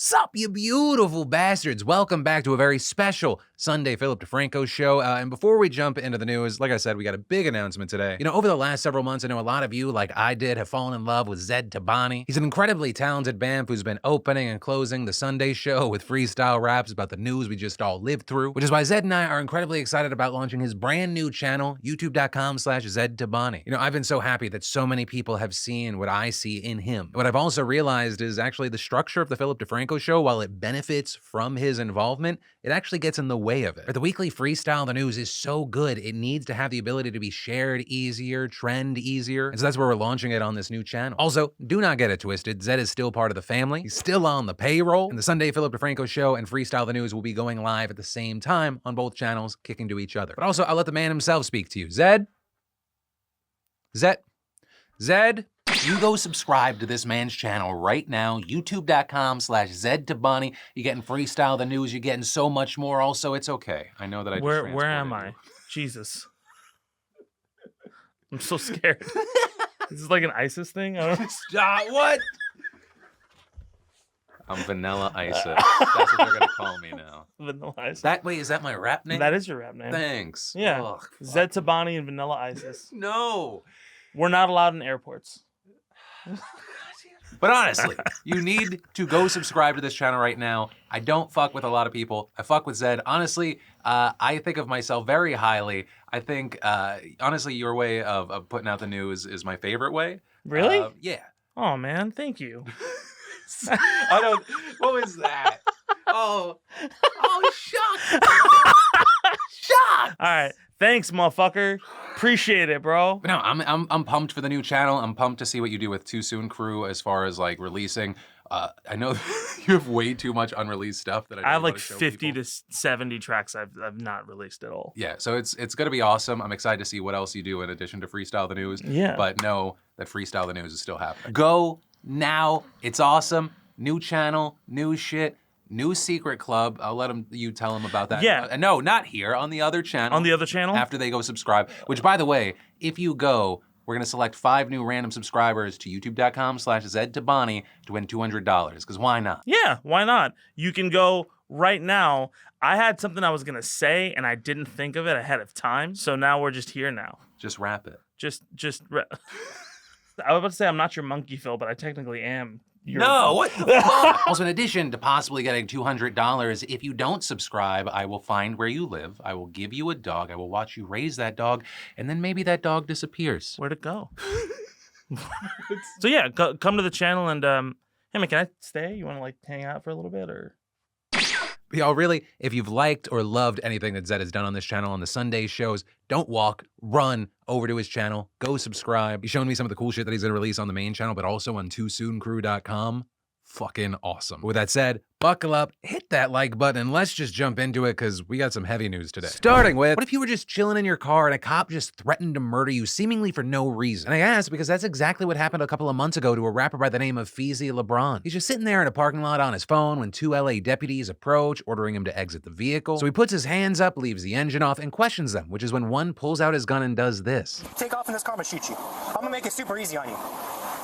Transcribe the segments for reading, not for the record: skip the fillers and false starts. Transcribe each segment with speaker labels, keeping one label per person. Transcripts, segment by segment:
Speaker 1: Sup, you beautiful bastards. Welcome back to a very special Sunday Philip DeFranco show. And before we jump into the news, like I said, we got a big announcement today. You know, over the last several months, I know a lot of you, like I did, have fallen in love with Zaid Tabani. He's an incredibly talented BAMF who's been opening and closing the Sunday show with freestyle raps about the news we just all lived through, which is why Zaid and I are incredibly excited about launching his brand new channel, youtube.com/Zaid Tabani. You know, I've been so happy that so many people have seen what I see in him. What I've also realized is actually the structure of the Philip DeFranco show, while it benefits from his involvement, it actually gets in the way of it. But the weekly freestyle, the news, is so good, it needs to have the ability to be shared easier, trend easier, and so that's where we're launching it on this new channel. Also, do not get it twisted, Zaid is still part of the family, he's still on the payroll, and the Sunday Philip DeFranco show and Freestyle the News will be going live at the same time on both channels, kicking to each other. But also, I'll let the man himself speak to you. Zaid? Zaid? You go subscribe to this man's channel right now, youtube.com/Zaid Tabani. You're getting Freestyle the News. You're getting so much more. Also, it's okay. I know that I just
Speaker 2: Where am
Speaker 1: you.
Speaker 2: I? Jesus. I'm so scared. This is like an ISIS thing? I don't know.
Speaker 1: Stop, what? I'm Vanilla ISIS. That's what they're going to call me now.
Speaker 2: Vanilla ISIS.
Speaker 1: Wait, is that my rap name?
Speaker 2: That is your rap name.
Speaker 1: Thanks.
Speaker 2: Yeah.
Speaker 1: Ugh,
Speaker 2: Zaid Tabani and Vanilla ISIS.
Speaker 1: No.
Speaker 2: We're not allowed in airports.
Speaker 1: But honestly, you need to go subscribe to this channel right now. I don't fuck with a lot of people. I fuck with Zaid. Honestly, I think of myself very highly. I think, honestly, your way of putting out the news is my favorite way.
Speaker 2: Really?
Speaker 1: Yeah.
Speaker 2: Oh, man. Thank you.
Speaker 1: What was that? Oh, shock. Shock.
Speaker 2: All right. Thanks, motherfucker. Appreciate it, bro.
Speaker 1: But no, I'm pumped for the new channel. I'm pumped to see what you do with Too Soon Crew as far as like releasing. I know you have way too much unreleased stuff that I
Speaker 2: have like 50
Speaker 1: people.
Speaker 2: to 70 tracks I've not released at all.
Speaker 1: Yeah, so it's gonna be awesome. I'm excited to see what else you do in addition to Freestyle the News.
Speaker 2: Yeah.
Speaker 1: But know that Freestyle the News is still happening. Go now. It's awesome. New channel, new shit. New secret club. I'll let you tell them about that.
Speaker 2: Yeah.
Speaker 1: No, not here. On the other channel.
Speaker 2: On the other channel?
Speaker 1: After they go subscribe. Which, by the way, if you go, we're going to select 5 new random subscribers to youtube.com/Zaid Tabani to win $200. Because why not?
Speaker 2: Yeah, why not? You can go right now. I had something I was going to say, and I didn't think of it ahead of time. So now we're just here now.
Speaker 1: Just wrap it.
Speaker 2: I was about to say I'm not your monkey, Phil, but I technically am.
Speaker 1: What the fuck? Also, in addition to possibly getting $200, if you don't subscribe, I will find where you live. I will give you a dog. I will watch you raise that dog, and then maybe that dog disappears.
Speaker 2: Where'd it go? So yeah, come to the channel and hey man, can I stay? You want to like hang out for a little bit or?
Speaker 1: Y'all, really, if you've liked or loved anything that Zaid has done on this channel on the Sunday shows, don't walk, run over to his channel, go subscribe. He's showing me some of the cool shit that he's gonna release on the main channel, but also on TooSoonCrew.com. Fucking awesome. With that said, buckle up, hit that like button, and let's just jump into it because we got some heavy news today. Starting with, what if you were just chilling in your car and a cop just threatened to murder you seemingly for no reason? And I ask because that's exactly what happened a couple of months ago to a rapper by the name of Feezy LeBron. He's just sitting there in a parking lot on his phone when 2 LA deputies approach, ordering him to exit the vehicle. So he puts his hands up, leaves the engine off, and questions them, which is when one pulls out his gun and does this.
Speaker 3: Take off in this car, I'm gonna shoot you. I'm gonna make it super easy on you.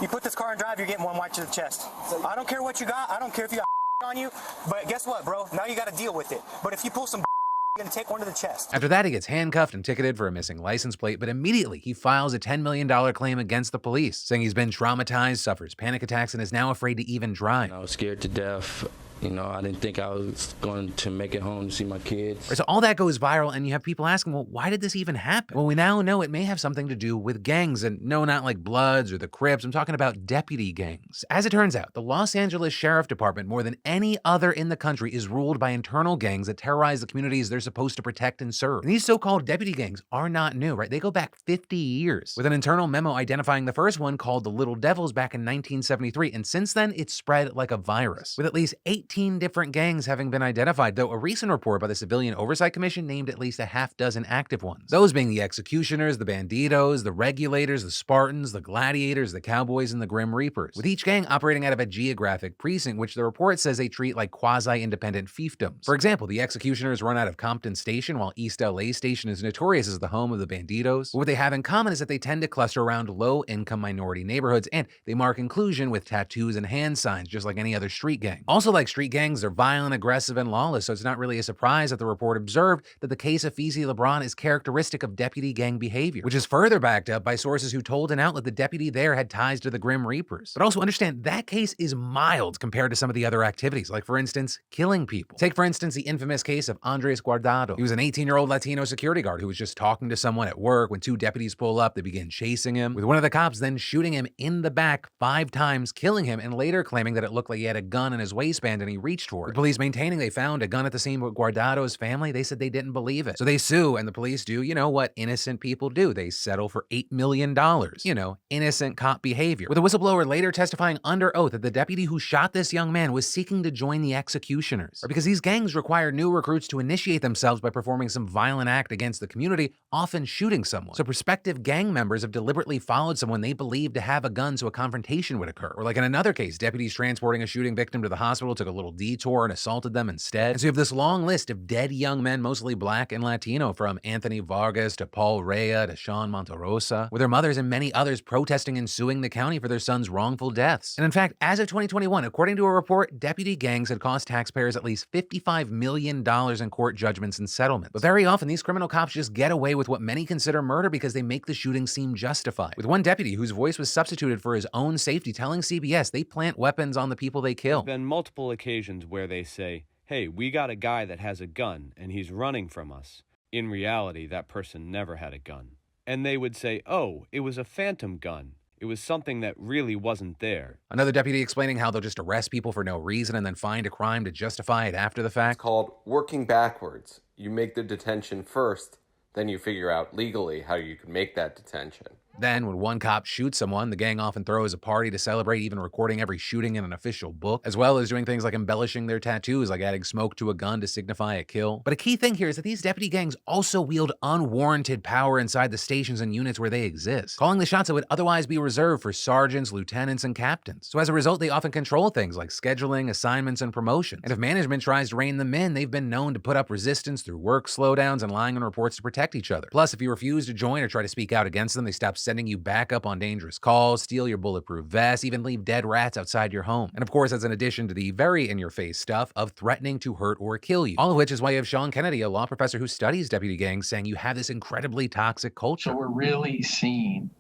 Speaker 3: You put this car in drive, you're getting 1 whack to the chest. I don't care what you got, I don't care if you got on you, but guess what, bro? Now you gotta deal with it. But if you pull some you're gonna take one to the chest.
Speaker 1: After that, he gets handcuffed and ticketed for a missing license plate, but immediately he files a $10 million claim against the police, saying he's been traumatized, suffers panic attacks, and is now afraid to even drive.
Speaker 4: I was scared to death. You know, I didn't think I was going to make it home to see my kids.
Speaker 1: So all that goes viral, and you have people asking, well, why did this even happen? Well, we now know it may have something to do with gangs, and no, not like Bloods or the Crips. I'm talking about deputy gangs. As it turns out, the Los Angeles Sheriff Department, more than any other in the country, is ruled by internal gangs that terrorize the communities they're supposed to protect and serve. And these so-called deputy gangs are not new, right? They go back 50 years, with an internal memo identifying the first one called the Little Devils back in 1973, and since then, it's spread like a virus, with at least 18 different gangs having been identified, though a recent report by the Civilian Oversight Commission named at least a half-dozen active ones. Those being the Executioners, the Banditos, the Regulators, the Spartans, the Gladiators, the Cowboys, and the Grim Reapers, with each gang operating out of a geographic precinct, which the report says they treat like quasi-independent fiefdoms. For example, the Executioners run out of Compton Station, while East LA Station is notorious as the home of the Banditos. But what they have in common is that they tend to cluster around low-income minority neighborhoods, and they mark inclusion with tattoos and hand signs, just like any other street gang. Also like street street gangs are violent, aggressive, and lawless, so it's not really a surprise that the report observed that the case of Feezy LeBron is characteristic of deputy gang behavior, which is further backed up by sources who told an outlet the deputy there had ties to the Grim Reapers. But also understand that case is mild compared to some of the other activities, like for instance, killing people. Take for instance the infamous case of Andres Guardado. He was an 18-year-old Latino security guard who was just talking to someone at work when two deputies pull up. They begin chasing him, with one of the cops then shooting him in the back 5 times, killing him, and later claiming that it looked like he had a gun in his waistband and he reached for it. The police maintaining they found a gun at the scene with Guardado's family, they said they didn't believe it. So they sue, and the police do, you know what innocent people do. They settle for $8 million. You know, innocent cop behavior. With a whistleblower later testifying under oath that the deputy who shot this young man was seeking to join the executioners. Or because these gangs require new recruits to initiate themselves by performing some violent act against the community, often shooting someone. So prospective gang members have deliberately followed someone they believe to have a gun so a confrontation would occur. Or like in another case, deputies transporting a shooting victim to the hospital took a little detour and assaulted them instead. And so you have this long list of dead young men, mostly black and Latino, from Anthony Vargas to Paul Rea to Sean Monterosa, with their mothers and many others protesting and suing the county for their sons' wrongful deaths. And in fact, as of 2021, according to a report, deputy gangs had cost taxpayers at least $55 million in court judgments and settlements. But very often, these criminal cops just get away with what many consider murder because they make the shooting seem justified. With one deputy whose voice was substituted for his own safety telling CBS they plant weapons on the people they kill.
Speaker 5: There's been multiple occasions where they say, hey, we got a guy that has a gun and he's running from us. In reality, that person never had a gun. And they would say, oh, it was a phantom gun. It was something that really wasn't there.
Speaker 1: Another deputy explaining how they'll just arrest people for no reason and then find a crime to justify it after the fact.
Speaker 6: It's called working backwards. You make the detention first, then you figure out legally how you can make that detention.
Speaker 1: Then, when one cop shoots someone, the gang often throws a party to celebrate, even recording every shooting in an official book, as well as doing things like embellishing their tattoos, like adding smoke to a gun to signify a kill. But a key thing here is that these deputy gangs also wield unwarranted power inside the stations and units where they exist, calling the shots that would otherwise be reserved for sergeants, lieutenants, and captains. So as a result, they often control things like scheduling, assignments, and promotions. And if management tries to rein them in, they've been known to put up resistance through work slowdowns and lying on reports to protect each other. Plus, if you refuse to join or try to speak out against them, they stop sending you back up on dangerous calls, steal your bulletproof vest, even leave dead rats outside your home. And of course, that's in addition to the very in-your-face stuff of threatening to hurt or kill you. All of which is why you have Sean Kennedy, a law professor who studies deputy gangs, saying you have this incredibly toxic culture.
Speaker 7: So we're really seeing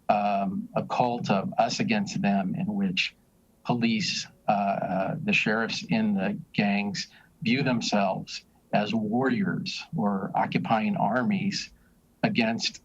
Speaker 7: a cult of us against them in which police, the sheriffs in the gangs view themselves as warriors or occupying armies against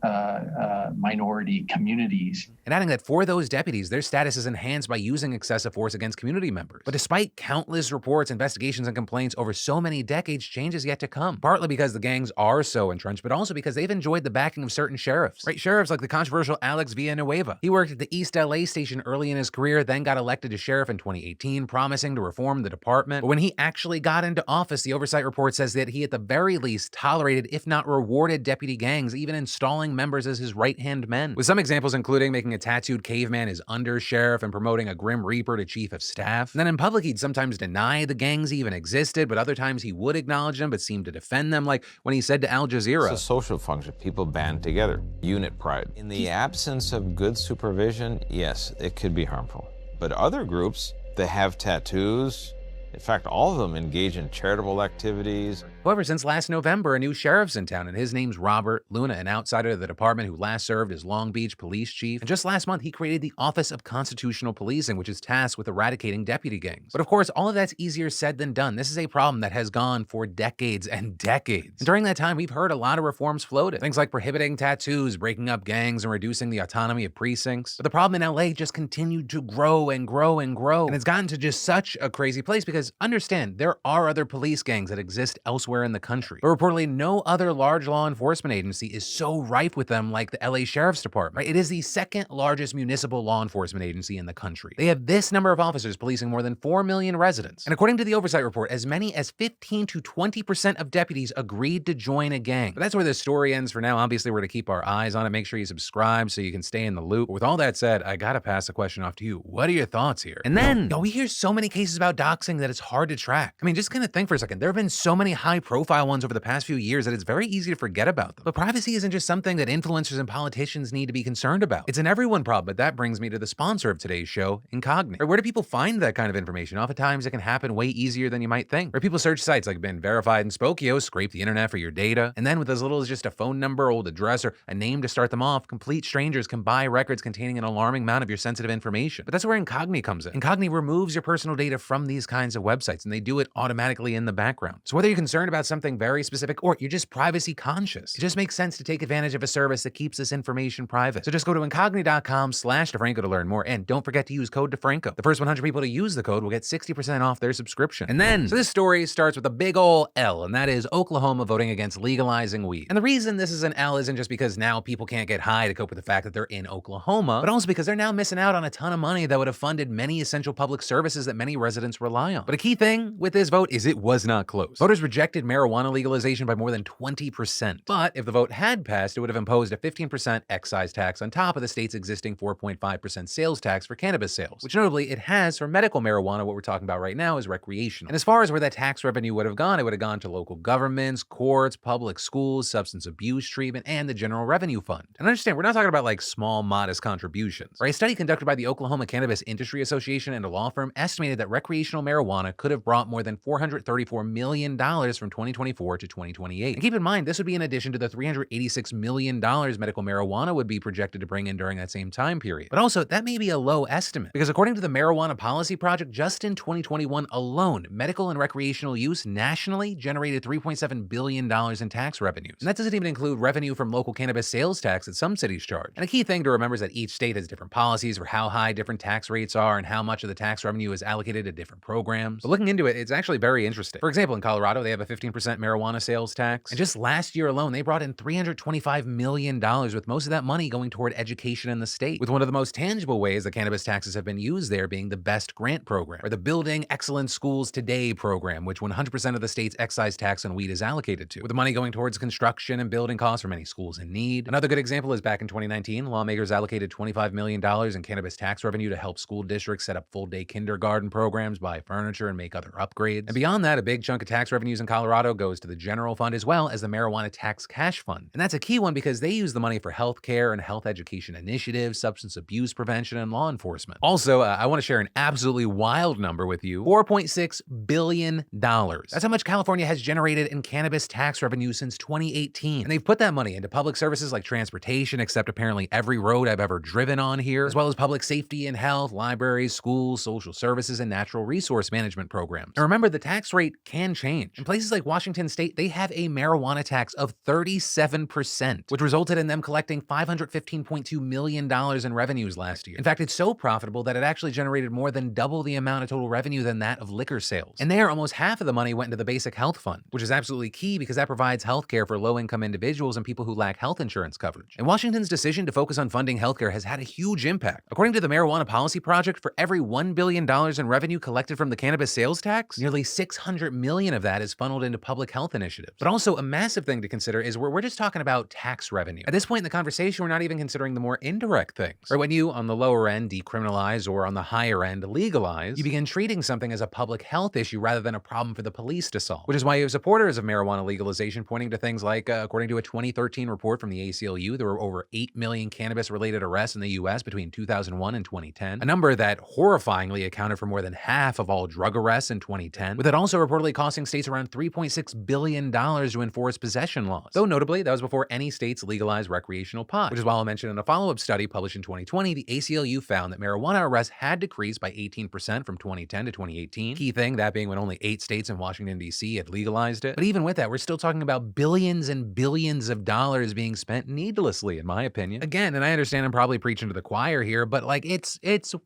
Speaker 7: minority communities.
Speaker 1: And adding that for those deputies, their status is enhanced by using excessive force against community members. But despite countless reports, investigations, and complaints over so many decades, change is yet to come. Partly because the gangs are so entrenched, but also because they've enjoyed the backing of certain sheriffs. Right? Sheriffs like the controversial Alex Villanueva. He worked at the East LA station early in his career, then got elected to sheriff in 2018, promising to reform the department. But when he actually got into office, the oversight report says that he at the very least tolerated, if not rewarded, deputy gangs, even installing members as his right-hand men. With some examples including making a tattooed caveman his under-sheriff and promoting a Grim Reaper to chief of staff. And then in public, he'd sometimes deny the gangs even existed, but other times he would acknowledge them but seemed to defend them, like when he said to Al Jazeera,
Speaker 8: It's a social function. People band together. Unit pride. In the absence of good supervision, yes, it could be harmful. But other groups, they have tattoos. In fact, all of them engage in charitable activities.
Speaker 1: However, since last November, a new sheriff's in town, and his name's Robert Luna, an outsider of the department who last served as Long Beach police chief. And just last month, he created the Office of Constitutional Policing, which is tasked with eradicating deputy gangs. But of course, all of that's easier said than done. This is a problem that has gone for decades and decades. And during that time, we've heard a lot of reforms floated. Things like prohibiting tattoos, breaking up gangs, and reducing the autonomy of precincts. But the problem in LA just continued to grow and grow and grow. And it's gotten to just such a crazy place because, understand, there are other police gangs that exist elsewhere in the country. But reportedly, no other large law enforcement agency is so rife with them like the LA Sheriff's Department. Right? It is the second largest municipal law enforcement agency in the country. They have this number of officers policing more than 4 million residents. And according to the oversight report, as many as 15 to 20% of deputies agreed to join a gang. But that's where the story ends for now. Obviously, we're to keep our eyes on it. Make sure you subscribe so you can stay in the loop. But with all that said, I gotta pass the question off to you. What are your thoughts here? And then, we hear so many cases about doxing that it's hard to track. I mean, just kind of think for a second. There have been so many high-profile ones over the past few years that it's very easy to forget about them. But privacy isn't just something that influencers and politicians need to be concerned about. It's an everyone problem, but that brings me to the sponsor of today's show, Incogni. Where do people find that kind of information? Oftentimes, it can happen way easier than you might think. Where people search sites like Been Verified and Spokio, scrape the internet for your data, and then with as little as just a phone number, old address, or a name to start them off, complete strangers can buy records containing an alarming amount of your sensitive information. But that's where Incogni comes in. Incogni removes your personal data from these kinds of websites, and they do it automatically in the background. So whether you're concerned about something very specific or you're just privacy conscious, it just makes sense to take advantage of a service that keeps this information private. So just go to incogni.com/DeFranco to learn more, and don't forget to use code DeFranco. The first 100 people to use the code will get 60% off their subscription. And then, so this story starts with a big ol' L, and that is Oklahoma voting against legalizing weed. And the reason this is an L isn't just because now people can't get high to cope with the fact that they're in Oklahoma, but also because they're now missing out on a ton of money that would have funded many essential public services that many residents rely on. But a key thing with this vote is it was not close. Voters rejected marijuana legalization by more than 20%. But if the vote had passed, it would have imposed a 15% excise tax on top of the state's existing 4.5% sales tax for cannabis sales, which notably it has for medical marijuana. What we're talking about right now is recreational. And as far as where that tax revenue would have gone, it would have gone to local governments, courts, public schools, substance abuse treatment, and the general revenue fund. And understand, we're not talking about like small, modest contributions. Right? A study conducted by the Oklahoma Cannabis Industry Association and a law firm estimated that recreational marijuana could have brought more than $434 million from 2024 to 2028. And keep in mind, this would be in addition to the $386 million medical marijuana would be projected to bring in during that same time period. But also, that may be a low estimate, because according to the Marijuana Policy Project, just in 2021 alone, medical and recreational use nationally generated $3.7 billion in tax revenues. And that doesn't even include revenue from local cannabis sales tax that some cities charge. And a key thing to remember is that each state has different policies for how high different tax rates are and how much of the tax revenue is allocated to different programs. But looking into it, it's actually very interesting. For example, in Colorado, they have a 15% marijuana sales tax. And just last year alone, they brought in $325 million, with most of that money going toward education in the state, with one of the most tangible ways that cannabis taxes have been used there being the BEST grant program, or the Building Excellent Schools Today program, which 100% of the state's excise tax on weed is allocated to, with the money going towards construction and building costs for many schools in need. Another good example is back in 2019, lawmakers allocated $25 million in cannabis tax revenue to help school districts set up full-day kindergarten programs, buy furniture, and make other upgrades. And beyond that, a big chunk of tax revenues in Colorado goes to the general fund as well as the marijuana tax cash fund. And that's a key one because they use the money for healthcare and health education initiatives, substance abuse prevention, and law enforcement. Also, I want to share an absolutely wild number with you: $4.6 billion. That's how much California has generated in cannabis tax revenue since 2018. And they've put that money into public services like transportation, except apparently every road I've ever driven on here, as well as public safety and health, libraries, schools, social services, and natural resource management programs. And remember, the tax rate can change. In places like Washington State, they have a marijuana tax of 37%, which resulted in them collecting $515.2 million in revenues last year. In fact, it's so profitable that it actually generated more than double the amount of total revenue than that of liquor sales. And there, almost half of the money went into the basic health fund, which is absolutely key because that provides healthcare for low-income individuals and people who lack health insurance coverage. And Washington's decision to focus on funding healthcare has had a huge impact. According to the Marijuana Policy Project, for every $1 billion in revenue collected from the cannabis sales tax, nearly $600 million of that is funneled into public health initiatives. But also a massive thing to consider is we're just talking about tax revenue. At this point in the conversation, we're not even considering the more indirect things. Or when you, on the lower end, decriminalize, or on the higher end, legalize, you begin treating something as a public health issue rather than a problem for the police to solve. Which is why you have supporters of marijuana legalization pointing to things like, according to a 2013 report from the ACLU, there were over 8 million cannabis-related arrests in the U.S. between 2001 and 2010, a number that horrifyingly accounted for more than half of all drug arrests in 2010, with it also reportedly costing states around $3.6 billion to enforce possession laws. Though notably, that was before any states legalized recreational pot, which is why I'll mention in a follow-up study published in 2020, the ACLU found that marijuana arrests had decreased by 18% from 2010 to 2018. Key thing, that being when only 8 states and Washington, D.C. had legalized it. But even with that, we're still talking about billions and billions of dollars being spent needlessly, in my opinion. Again, and I understand I'm probably preaching to the choir here, but like, it's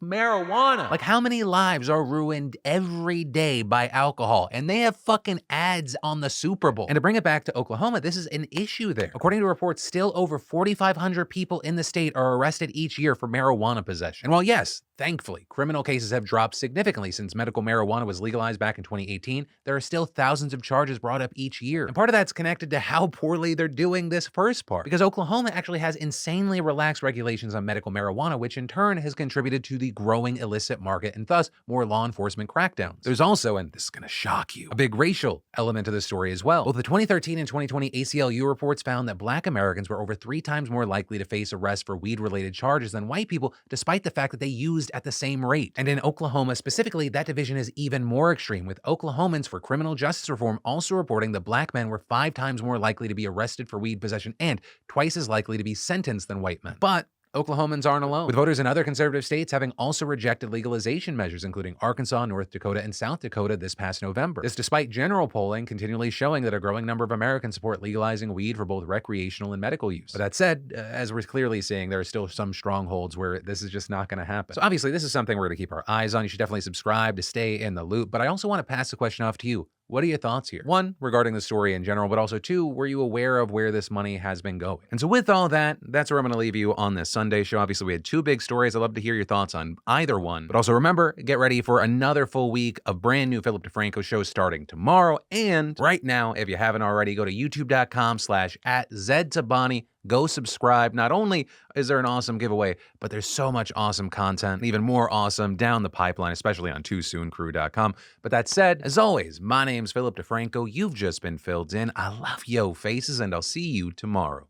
Speaker 1: marijuana. Like, how many lives are ruined every day by alcohol? And they have fucking ads on the Super Bowl. And to bring it back to Oklahoma, this is an issue there. According to reports, still over 4,500 people in the state are arrested each year for marijuana possession. And while yes, thankfully, criminal cases have dropped significantly since medical marijuana was legalized back in 2018, there are still thousands of charges brought up each year. And part of that's connected to how poorly they're doing this first part, because Oklahoma actually has insanely relaxed regulations on medical marijuana, which in turn has contributed to the growing illicit market and thus more law enforcement crackdowns. crackdowns. There's also, and this is gonna shock you, a big racial element to the story as well. Both the 2013 and 2020 ACLU reports found that Black Americans were over 3 times more likely to face arrest for weed-related charges than white people, despite the fact that they used at the same rate. And in Oklahoma specifically, that division is even more extreme, with Oklahomans for Criminal Justice Reform also reporting that Black men were 5 times more likely to be arrested for weed possession and twice as likely to be sentenced than white men. But Oklahomans aren't alone, with voters in other conservative states having also rejected legalization measures, including Arkansas, North Dakota, and South Dakota this past November. This despite general polling continually showing that a growing number of Americans support legalizing weed for both recreational and medical use. But that said, as we're clearly seeing, there are still some strongholds where this is just not going to happen. So obviously, this is something we're going to keep our eyes on. You should definitely subscribe to stay in the loop. But I also want to pass the question off to you. What are your thoughts here? 1, regarding the story in general, but also 2, were you aware of where this money has been going? And so with all that, that's where I'm going to leave you on this Sunday show. Obviously, we had 2 big stories. I'd love to hear your thoughts on either one. But also remember, get ready for another full week of brand new Philip DeFranco shows starting tomorrow. And right now, if you haven't already, go to youtube.com/@ZedTabani. Go subscribe. Not only is there an awesome giveaway, but there's so much awesome content, even more awesome down the pipeline, especially on TooSoonCrew.com. But that said, as always, my name's Philip DeFranco. You've just been filled in. I love yo faces, and I'll see you tomorrow.